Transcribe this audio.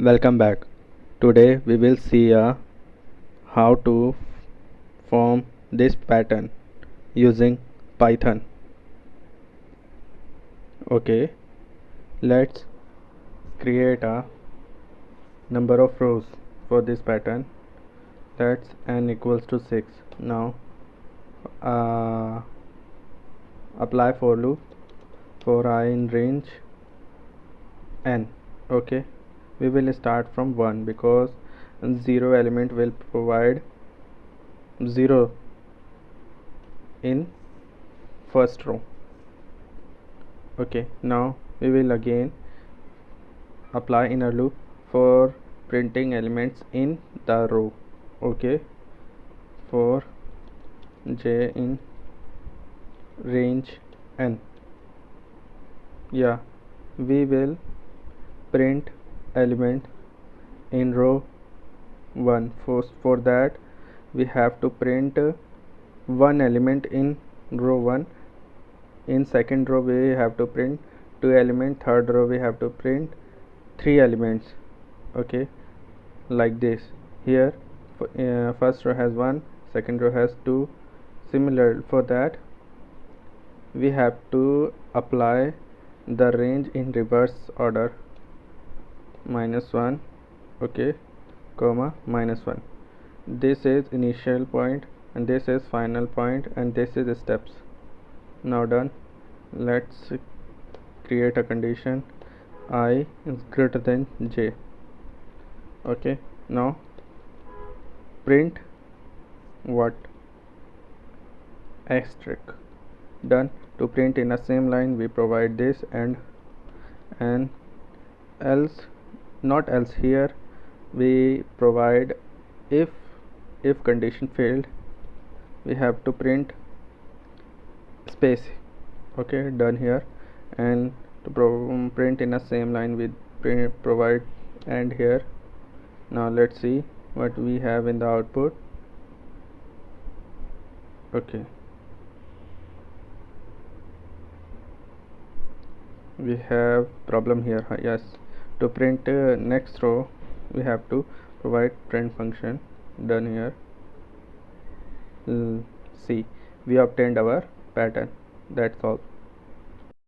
Welcome back. Today we will see how to form this pattern using Python. Okay, let's create a number of rows for this pattern. That's n equals to 6. Now uh, apply for loop for I in range n. Okay, we will start from 1 because 0 element will provide 0 in first row. Okay, now we will again apply inner loop for printing elements in the row. Okay, for j in range n. Yeah, we will print element in row 1. For that we have to print one element in row 1. In second row we have to print 2 elements. Third row we have to print 3 elements. Okay, like this. Here first row has 1, second row has 2. Similar, for that we have to apply the range in reverse order, -1, okay, comma, -1. This is initial point and this is final point and this is steps. Now done. Let's create a condition I is greater than j. Okay, now print what? Asterisk. Done. To print in a same line we provide this and else, not else, here we provide if condition failed we have to print space. Okay, done here. And to print in a same line we provide and here. Now let's see what we have in the output. Okay, we have problem here. Yes, to print next row we have to provide print function. Done here. See, we obtained our pattern. That's all.